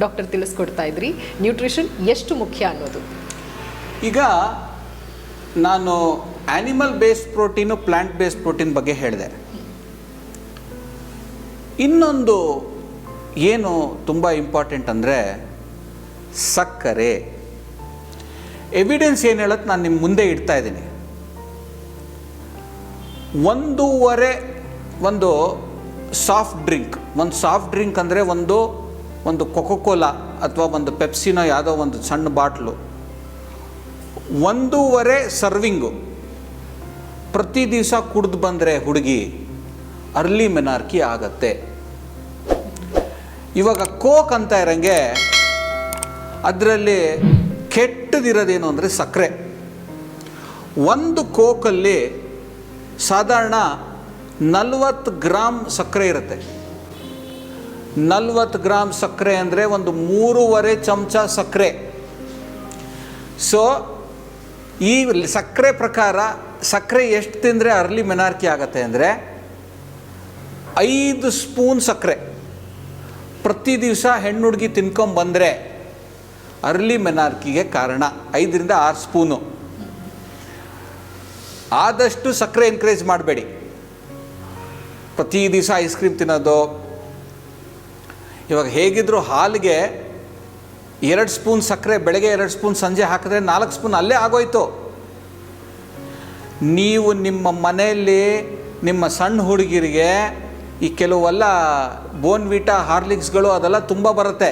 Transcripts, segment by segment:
Doctor ತಿಳಿಸ್ಕೊಡ್ತಾ ಇದ್ರಿ nutrition ಎಷ್ಟು ಮುಖ್ಯ ಅನ್ನೋದು. ಈಗ ನಾನು animal based protein, plant based protein ಬಗ್ಗೆ ಹೇಳಿದೆ. ಇನ್ನೊಂದು ಏನು ತುಂಬ ಇಂಪಾರ್ಟೆಂಟ್ ಅಂದರೆ ಸಕ್ಕರೆ. ಎವಿಡೆನ್ಸ್ ಏನು ಹೇಳುತ್ತೆ ನಾನು ನಿಮ್ಮ ಮುಂದೆ ಇಡ್ತಾ ಇದ್ದೀನಿ. 1.5 ಒಂದು ಸಾಫ್ಟ್ ಡ್ರಿಂಕ್ ಅಂದರೆ ಒಂದು ಕೊಕೊಕೋಲಾ ಅಥವಾ ಒಂದು ಪೆಪ್ಸಿನೋ ಯಾವುದೋ ಒಂದು ಸಣ್ಣ ಬಾಟ್ಲು 1.5 ಸರ್ವಿಂಗು ಪ್ರತಿ ದಿವಸ ಕುಡಿದು ಬಂದರೆ ಹುಡುಗಿ ಅರ್ಲಿ ಮೆನಾರ್ಕಿ ಆಗತ್ತೆ. ಇವಾಗ ಕೋಕ್ ಅಂತ ಇರೋಂಗೆ ಅದರಲ್ಲಿ ಕೆಟ್ಟದಿರೋದೇನು ಅಂದರೆ ಸಕ್ಕರೆ. ಒಂದು ಕೋಕಲ್ಲಿ ಸಾಧಾರಣ 40 ಗ್ರಾಮ್ ಸಕ್ಕರೆ ಇರುತ್ತೆ. 40 ಗ್ರಾಮ್ ಸಕ್ಕರೆ ಅಂದರೆ ಒಂದು 3.5 ಚಮಚ ಸಕ್ಕರೆ. ಸೊ ಈ ಸಕ್ಕರೆ ಪ್ರಕಾರ ಸಕ್ಕರೆ ಎಷ್ಟು ತಿಂದರೆ ಅರ್ಲಿ ಮೆನಾರ್ಕಿ ಆಗತ್ತೆ ಅಂದರೆ 5 ಸ್ಪೂನ್ ಸಕ್ಕರೆ ಪ್ರತಿ ದಿವಸ ಹೆಣ್ಣು ಹುಡುಗಿ ತಿನ್ಕೊಂಬಂದರೆ ಅರ್ಲಿ ಮೆನಾರ್ಕಿಗೆ ಕಾರಣ. 5ರಿಂದ 6 ಸ್ಪೂನು. ಆದಷ್ಟು ಸಕ್ಕರೆ ಎನ್ಕರೇಜ್ ಮಾಡಬೇಡಿ. ಪ್ರತಿ ದಿವಸ ಐಸ್ ಕ್ರೀಮ್ ತಿನ್ನೋದು. ಇವಾಗ ಹೇಗಿದ್ದರೂ ಹಾಲಿಗೆ 2 ಸ್ಪೂನ್ ಸಕ್ಕರೆ ಬೆಳಗ್ಗೆ, 2 ಸ್ಪೂನ್ ಸಂಜೆ ಹಾಕಿದ್ರೆ 4 ಸ್ಪೂನ್ ಅಲ್ಲೇ ಆಗೋಯ್ತು. ನೀವು ನಿಮ್ಮ ಮನೆಯಲ್ಲಿ ನಿಮ್ಮ ಸಣ್ಣ ಹುಡುಗಿರಿಗೆ ಈ ಕೆಲವೆಲ್ಲ ಬೋನ್ವಿಟಾ, ಹಾರ್ಲಿಕ್ಸ್ಗಳು ಅದೆಲ್ಲ ತುಂಬ ಬರುತ್ತೆ.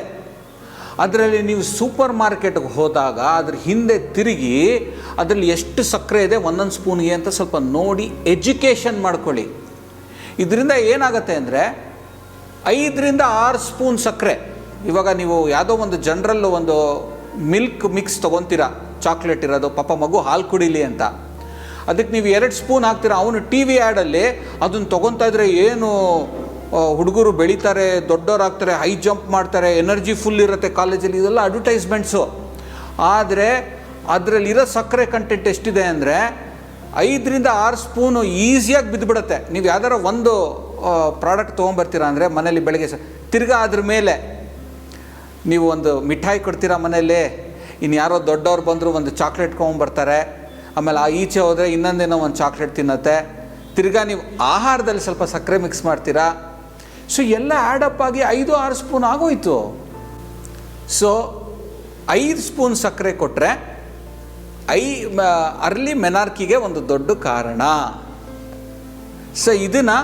ಅದರಲ್ಲಿ ನೀವು ಸೂಪರ್ ಮಾರ್ಕೆಟ್ಗೆ ಹೋದಾಗ ಅದ್ರ ಹಿಂದೆ ತಿರುಗಿ ಅದರಲ್ಲಿ ಎಷ್ಟು ಸಕ್ಕರೆ ಇದೆ ಒಂದೊಂದು ಸ್ಪೂನ್ಗೆ ಅಂತ ಸ್ವಲ್ಪ ನೋಡಿ ಎಜುಕೇಷನ್ ಮಾಡ್ಕೊಳ್ಳಿ. ಇದರಿಂದ ಏನಾಗುತ್ತೆ ಅಂದರೆ 5ರಿಂದ 6 ಸ್ಪೂನ್ ಸಕ್ಕರೆ. ಇವಾಗ ನೀವು ಯಾವುದೋ ಒಂದು ಜನರಲ್ ಒಂದು ಮಿಲ್ಕ್ ಮಿಕ್ಸ್ ತೊಗೊತೀರಾ, ಚಾಕ್ಲೇಟ್ ಇರೋದು, ಪಾಪ ಮಗು ಹಾಲು ಕುಡೀಲಿ ಅಂತ. ಅದಕ್ಕೆ ನೀವು 2 ಸ್ಪೂನ್ ಹಾಕ್ತೀರಾ. ಅವನು ಟಿ ವಿ ಆ್ಯಡಲ್ಲಿ ಅದನ್ನು ತೊಗೊತಾ ಇದ್ರೆ ಏನು ಹುಡುಗರು ಬೆಳೀತಾರೆ, ದೊಡ್ಡವರಾಗ್ತಾರೆ, ಹೈ ಜಂಪ್ ಮಾಡ್ತಾರೆ, ಎನರ್ಜಿ ಫುಲ್ ಇರುತ್ತೆ ಕಾಲೇಜಲ್ಲಿ, ಇದೆಲ್ಲ ಅಡ್ವರ್ಟೈಸ್ಮೆಂಟ್ಸು. ಆದರೆ ಅದರಲ್ಲಿರೋ ಸಕ್ಕರೆ ಕಂಟೆಂಟ್ ಎಷ್ಟಿದೆ ಅಂದರೆ 5ರಿಂದ 6 ಸ್ಪೂನು ಈಸಿಯಾಗಿ ಬಿದ್ದುಬಿಡುತ್ತೆ. ನೀವು ಯಾವ್ದಾರ ಒಂದು ಪ್ರಾಡಕ್ಟ್ ತೊಗೊಂಬರ್ತೀರಾ ಅಂದರೆ ಮನೇಲಿ ಬೆಳಗ್ಗೆ ತಿರ್ಗಾ ಅದ್ರ ಮೇಲೆ ನೀವು ಒಂದು ಮಿಠಾಯಿ ಕೊಡ್ತೀರಾ ಮನೇಲಿ, ಇನ್ನು ಯಾರೋ ದೊಡ್ಡವ್ರು ಬಂದರು ಒಂದು ಚಾಕ್ಲೇಟ್ ತೊಗೊಂಬರ್ತಾರೆ, ಆಮೇಲೆ ಈಚೆ ಹೋದರೆ ಇನ್ನೊಂದೇನೋ ಒಂದು ಚಾಕ್ಲೇಟ್ ತಿನ್ನತ್ತೆ, ತಿರ್ಗಾ ನೀವು ಆಹಾರದಲ್ಲಿ ಸ್ವಲ್ಪ ಸಕ್ಕರೆ ಮಿಕ್ಸ್ ಮಾಡ್ತೀರಾ. ಸೊ ಎಲ್ಲ ಆ್ಯಡಪ್ ಆಗಿ 5-6 ಸ್ಪೂನ್ ಆಗೋಯ್ತು. ಸೊ 5 ಸ್ಪೂನ್ ಸಕ್ಕರೆ ಕೊಟ್ಟರೆ ಅರ್ಲಿ ಮೆನಾರ್ಕಿಗೆ ಒಂದು ದೊಡ್ಡ ಕಾರಣ. ಸೊ ಇದನ್ನು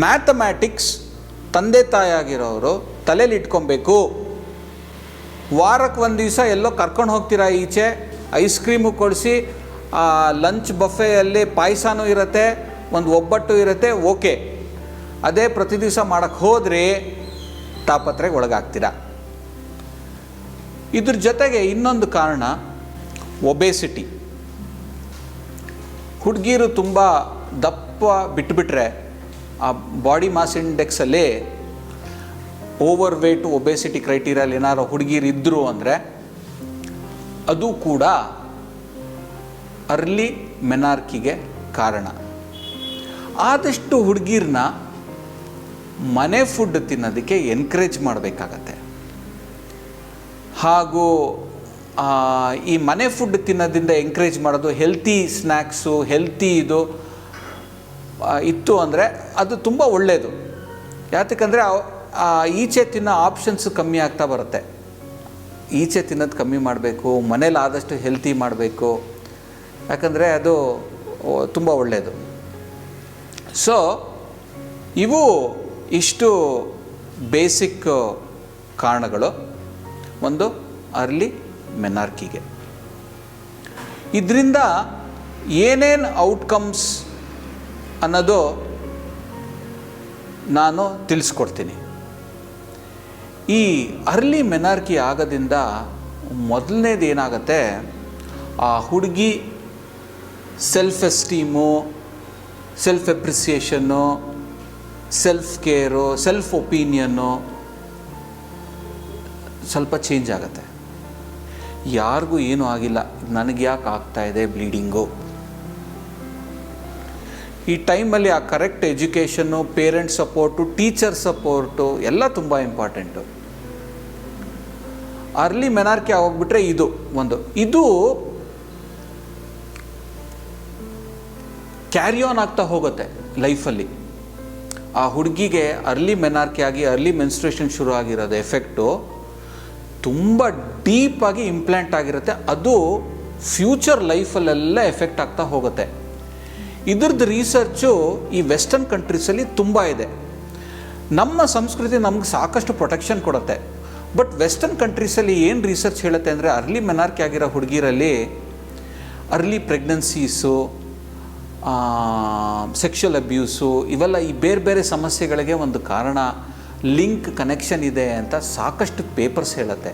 ಮ್ಯಾಥಮ್ಯಾಟಿಕ್ಸ್ ತಂದೆ ತಾಯಿಯಾಗಿರೋರು ತಲೆಯಲ್ಲಿ ಇಟ್ಕೊಬೇಕು. ವಾರಕ್ಕೆ ಒಂದು ದಿವಸ ಎಲ್ಲೋ ಕರ್ಕೊಂಡು ಹೋಗ್ತೀರಾ ಈಚೆ, ಐಸ್ ಕ್ರೀಮು ಕೊಡಿಸಿ, ಲಂಚ್ ಬಫೆಯಲ್ಲಿ ಪಾಯಸನೂ ಇರುತ್ತೆ, ಒಂದು ಒಬ್ಬಟ್ಟು ಇರುತ್ತೆ, ಓಕೆ. ಅದೇ ಪ್ರತಿ ದಿವಸ ಮಾಡೋಕ್ಕೆ ಹೋದರೆ ತಾಪತ್ರೆಗೆ ಒಳಗಾಗ್ತೀರಾ. ಇದ್ರ ಜೊತೆಗೆ ಇನ್ನೊಂದು ಕಾರಣ ಒಬೇಸಿಟಿ. ಹುಡುಗಿರು ತುಂಬ ದಪ್ಪ ಬಿಟ್ಟುಬಿಟ್ರೆ ಆ ಬಾಡಿ ಮಾಸ್ ಇಂಡೆಕ್ಸಲ್ಲಿ ಓವರ್ ವೇಟ್, ಒಬೇಸಿಟಿ ಕ್ರೈಟೀರಿಯಲ್ಲಿ ಏನಾರು ಹುಡುಗಿರು ಇದ್ದರು ಅಂದರೆ ಅದು ಕೂಡ ಅರ್ಲಿ ಮೆನಾರ್ಕಿಗೆ ಕಾರಣ. ಆದಷ್ಟು ಹುಡುಗಿರನ್ನ ಮನೆ ಫುಡ್ ತಿನ್ನೋದಕ್ಕೆ ಎನ್ಕರೇಜ್ ಮಾಡಬೇಕಾಗತ್ತೆ. ಹಾಗೂ ಈ ಮನೆ ಫುಡ್ ತಿನ್ನೋದ್ರಿಂದ ಎಂಕರೇಜ್ ಮಾಡೋದು, ಹೆಲ್ತಿ ಸ್ನ್ಯಾಕ್ಸು, ಹೆಲ್ತಿ ಇದು ಇತ್ತು ಅಂದರೆ ಅದು ತುಂಬ ಒಳ್ಳೆಯದು. ಯಾತಕ್ಕಂದರೆ ಈಚೆ ತಿನ್ನೋ ಆಪ್ಷನ್ಸು ಕಮ್ಮಿ ಆಗ್ತಾ ಬರುತ್ತೆ. ಈಚೆ ತಿನ್ನೋದು ಕಮ್ಮಿ ಮಾಡಬೇಕು, ಮನೇಲಿ ಆದಷ್ಟು ಹೆಲ್ತಿ ಮಾಡಬೇಕು, ಯಾಕಂದರೆ ಅದು ತುಂಬ ಒಳ್ಳೆಯದು. ಸೊ ಇವು ಇಷ್ಟು ಬೇಸಿಕ್ ಕಾರಣಗಳು ಒಂದು ಅರ್ಲಿ ಮೆನಾರ್ಕಿಗೆ. ಇದರಿಂದ ಏನೇನು ಔಟ್ಕಮ್ಸ್ ಅನ್ನೋದು ನಾನು ತಿಳಿಸ್ಕೊಡ್ತೀನಿ. ಈ ಅರ್ಲಿ ಮೆನಾರ್ಕಿ ಆಗೋದ್ರಿಂದ ಮೊದಲನೇದು ಏನಾಗುತ್ತೆ, ಆ ಹುಡುಗಿ self esteem, self appreciation, self care, self opinion ಸ್ವಲ್ಪ ಚೇಂಜ್ ಆಗುತ್ತೆ. ಯಾರಿಗೂ ಏನೂ ಆಗಿಲ್ಲ, ನನಗೆ ಯಾಕೆ ಆಗ್ತಾಯಿದೆ ಬ್ಲೀಡಿಂಗು. ಈ ಟೈಮಲ್ಲಿ ಆ correct education, parent support, teacher support ಎಲ್ಲ ತುಂಬ ಇಂಪಾರ್ಟೆಂಟು. ಅರ್ಲಿ ಮೆನಾರ್ಕಿ ಆಗೋಗ್ಬಿಟ್ರೆ ಇದು ಕ್ಯಾರಿ ಆನ್ ಆಗ್ತಾ ಹೋಗುತ್ತೆ ಲೈಫಲ್ಲಿ. ಆ ಹುಡುಗಿಗೆ ಅರ್ಲಿ ಮೆನಾರ್ಕಿ ಆಗಿ ಅರ್ಲಿ ಮೆನ್ಸ್ಟ್ರೇಷನ್ ಶುರು ಆಗಿರೋದು ಎಫೆಕ್ಟು ತುಂಬ ಡೀಪಾಗಿ ಇಂಪ್ಲಾಂಟ್ ಆಗಿರುತ್ತೆ. ಅದು ಫ್ಯೂಚರ್ ಲೈಫಲ್ಲೆಲ್ಲ ಎಫೆಕ್ಟ್ ಆಗ್ತಾ ಹೋಗುತ್ತೆ. ಇದ್ರದ್ದು ರಿಸರ್ಚು ಈ ವೆಸ್ಟರ್ನ್ ಕಂಟ್ರೀಸಲ್ಲಿ ತುಂಬ ಇದೆ. ನಮ್ಮ ಸಂಸ್ಕೃತಿ ನಮ್ಗೆ ಸಾಕಷ್ಟು ಪ್ರೊಟೆಕ್ಷನ್ ಕೊಡುತ್ತೆ. ಬಟ್ ವೆಸ್ಟರ್ನ್ ಕಂಟ್ರೀಸಲ್ಲಿ ಏನು ರಿಸರ್ಚ್ ಹೇಳುತ್ತೆ ಅಂದರೆ ಅರ್ಲಿ ಮೆನಾರ್ಕಿ ಆಗಿರೋ ಹುಡುಗಿರಲ್ಲಿ ಅರ್ಲಿ ಪ್ರೆಗ್ನೆನ್ಸೀಸು, ಸೆಕ್ಷುವಲ್ ಅಬ್ಯೂಸು, ಇವೆಲ್ಲ ಈ ಬೇರೆ ಬೇರೆ ಸಮಸ್ಯೆಗಳಿಗೆ ಒಂದು ಕಾರಣ, ಲಿಂಕ್ ಕನೆಕ್ಷನ್ ಇದೆ ಅಂತ ಸಾಕಷ್ಟು ಪೇಪರ್ಸ್ ಹೇಳುತ್ತೆ.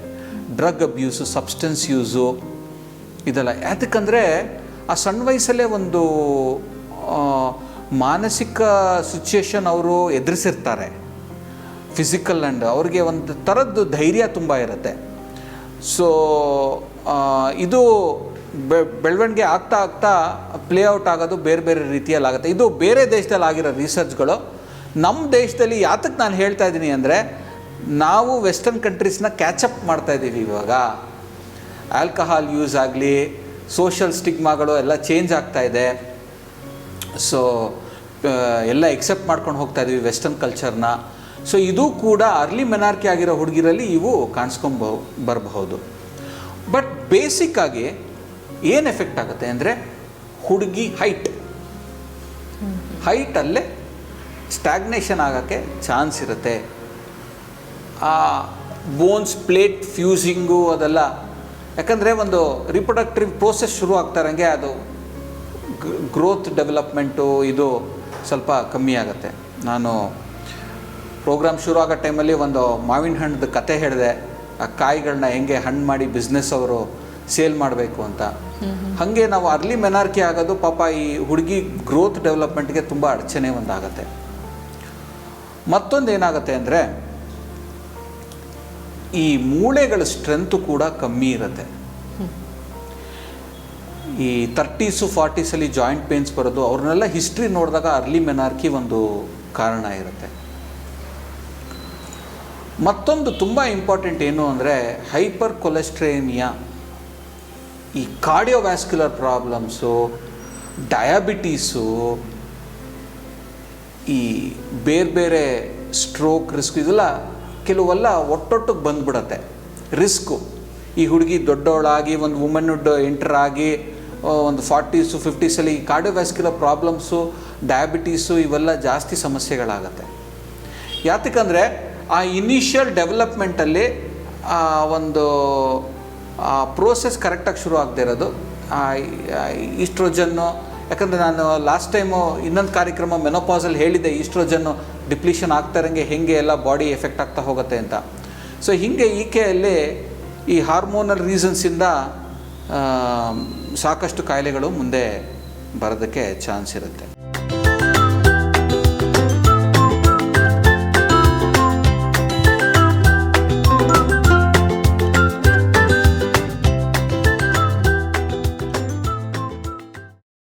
ಡ್ರಗ್ ಅಬ್ಯೂಸು, ಸಬ್ಸ್ಟೆನ್ಸ್ ಯೂಸು ಇದೆಲ್ಲ. ಯಾತಕ್ಕಂದರೆ ಆ ಸಣ್ಣ ವಯಸ್ಸಲ್ಲೇ ಒಂದು ಮಾನಸಿಕ ಸಿಚುಯೇಷನ್ ಅವರು ಎದುರಿಸಿರ್ತಾರೆ. ಫಿಸಿಕಲ್ ಆ್ಯಂಡ್ ಅವ್ರಿಗೆ ಒಂದು ಥರದ್ದು ಧೈರ್ಯ ತುಂಬ ಇರುತ್ತೆ. ಸೊ ಇದು ಬೆಳವಣಿಗೆ ಆಗ್ತಾ ಆಗ್ತಾ ಪ್ಲೇಔಟ್ ಆಗೋದು ಬೇರೆ ಬೇರೆ ರೀತಿಯಲ್ಲಿ ಆಗುತ್ತೆ. ಇದು ಬೇರೆ ದೇಶದಲ್ಲಿ ಆಗಿರೋ ರಿಸರ್ಚ್ಗಳು. ನಮ್ಮ ದೇಶದಲ್ಲಿ ಯಾತಕ್ಕೆ ನಾನು ಹೇಳ್ತಾ ಇದ್ದೀನಿ ಅಂದರೆ, ನಾವು ವೆಸ್ಟರ್ನ್ ಕಂಟ್ರೀಸ್ನ ಕ್ಯಾಚಪ್ ಮಾಡ್ತಾಯಿದ್ದೀವಿ ಇವಾಗ. ಆಲ್ಕಹಾಲ್ ಯೂಸ್ ಆಗಲಿ, ಸೋಷಲ್ ಸ್ಟಿಗ್ಮಾಗಳು ಎಲ್ಲ ಚೇಂಜ್ ಆಗ್ತಾಯಿದೆ. ಸೊ ಎಲ್ಲ ಎಕ್ಸೆಪ್ಟ್ ಮಾಡ್ಕೊಂಡು ಹೋಗ್ತಾ ಇದ್ದೀವಿ ವೆಸ್ಟರ್ನ್ ಕಲ್ಚರ್ನ. ಸೊ ಇದು ಕೂಡ ಅರ್ಲಿ ಮೆನಾರ್ಕಿ ಆಗಿರೋ ಹುಡುಗಿರಲ್ಲಿ ಇವು ಬರಬಹುದು. ಬಟ್ ಬೇಸಿಕ್ಕಾಗಿ ಏನು ಎಫೆಕ್ಟ್ ಆಗುತ್ತೆ ಅಂದರೆ, ಹುಡುಗಿ ಹೈಟಲ್ಲೇ ಸ್ಟ್ಯಾಗ್ನೇಷನ್ ಆಗೋಕ್ಕೆ ಚಾನ್ಸ್ ಇರುತ್ತೆ. ಆ ಬೋನ್ಸ್ ಪ್ಲೇಟ್ ಫ್ಯೂಸಿಂಗು ಅದೆಲ್ಲ, ಯಾಕಂದರೆ ಒಂದು ರಿಪ್ರೊಡಕ್ಟಿವ್ ಪ್ರೋಸೆಸ್ ಶುರು ಆಗ್ತಾರಂಗೆ ಅದು ಗ್ರೋತ್ ಡೆವಲಪ್ಮೆಂಟು ಇದು ಸ್ವಲ್ಪ ಕಮ್ಮಿ ಆಗುತ್ತೆ. ನಾನು ಪ್ರೋಗ್ರಾಮ್ ಶುರು ಆಗೋ ಟೈಮಲ್ಲಿ ಒಂದು ಮಾವಿನ ಹಣ್ಣದ ಕತೆ ಹೇಳಿದೆ. ಆ ಕಾಯಿಗಳನ್ನ ಹೆಂಗೆ ಹಣ್ಣು ಮಾಡಿ ಬಿಸ್ನೆಸ್ ಅವರು ಸೇಲ್ ಮಾಡಬೇಕು ಅಂತ. ಹಾಗೆ ನಾವು ಅರ್ಲಿ ಮೆನಾರ್ಕಿ ಆಗೋದು ಪಾಪ ಈ ಹುಡುಗಿ ಗ್ರೋತ್ ಡೆವಲಪ್ಮೆಂಟ್ಗೆ ತುಂಬ ಅಡಚಣೆ ಒಂದಾಗತ್ತೆ. ಮತ್ತೊಂದು ಏನಾಗುತ್ತೆ ಅಂದರೆ, ಈ ಮೂಳೆಗಳ ಸ್ಟ್ರೆಂತು ಕೂಡ ಕಮ್ಮಿ ಇರುತ್ತೆ. ಈ 30s 40s ಜಾಯಿಂಟ್ ಪೇನ್ಸ್ ಬರೋದು, ಅವ್ರನ್ನೆಲ್ಲ ಹಿಸ್ಟ್ರಿ ನೋಡಿದಾಗ ಅರ್ಲಿ ಮೆನಾರ್ಕಿ ಒಂದು ಕಾರಣ ಇರುತ್ತೆ. ಮತ್ತೊಂದು ತುಂಬ ಇಂಪಾರ್ಟೆಂಟ್ ಏನು ಅಂದರೆ, ಹೈಪರ್ ಕೊಲೆಸ್ಟ್ರೇಮಿಯಾ, ಈ ಕಾರ್ಡಿಯೋವ್ಯಾಸ್ಕ್ಯುಲರ್ ಪ್ರಾಬ್ಲಮ್ಸು, ಡಯಾಬಿಟೀಸು, ಈ ಬೇರೆ ಬೇರೆ ಸ್ಟ್ರೋಕ್ ರಿಸ್ಕ್, ಇದೆಲ್ಲ ಕೆಲವೆಲ್ಲ ಒಟ್ಟೊಟ್ಟಿಗೆ ಬಂದ್ಬಿಡತ್ತೆ ರಿಸ್ಕು. ಈ ಹುಡುಗಿ ದೊಡ್ಡವಳಾಗಿ ಒಂದು ವುಮನ್ಹುಡ್ ಎಂಟರ್ ಆಗಿ ಒಂದು 40s 50s cardiovascular problems, diabetes ಇವೆಲ್ಲ ಜಾಸ್ತಿ ಸಮಸ್ಯೆಗಳಾಗತ್ತೆ. ಯಾತಕ್ಕಂದರೆ ಆ ಇನಿಷಿಯಲ್ ಡೆವಲಪ್ಮೆಂಟಲ್ಲಿ ಒಂದು ಪ್ರೋಸೆಸ್ ಕರೆಕ್ಟಾಗಿ ಶುರು ಆಗದೆ ಇರೋದು. ಈಸ್ಟ್ರೋಜನ್ನು, ಯಾಕಂದರೆ ನಾನು ಲಾಸ್ಟ್ ಟೈಮು ಇನ್ನೊಂದು ಕಾರ್ಯಕ್ರಮ ಮೆನೋಪಾಸಲ್ಲಿ ಹೇಳಿದ್ದೆ, ಈಸ್ಟ್ರೋಜನ್ನು ಡಿಪ್ಲೀಷನ್ ಆಗ್ತಾರಂಗೆ ಹೆಂಗೆ ಎಲ್ಲ ಬಾಡಿ ಎಫೆಕ್ಟ್ ಆಗ್ತಾ ಹೋಗುತ್ತೆ ಅಂತ. ಸೊ ಹೀಗೆ ಈಕೆಯಲ್ಲಿ ಈ ಹಾರ್ಮೋನಲ್ ರೀಸನ್ಸಿಂದ ಸಾಕಷ್ಟು ಕಾಯಿಲೆಗಳು ಮುಂದೆ ಬರೋದಕ್ಕೆ ಚಾನ್ಸ್ ಇರುತ್ತೆ.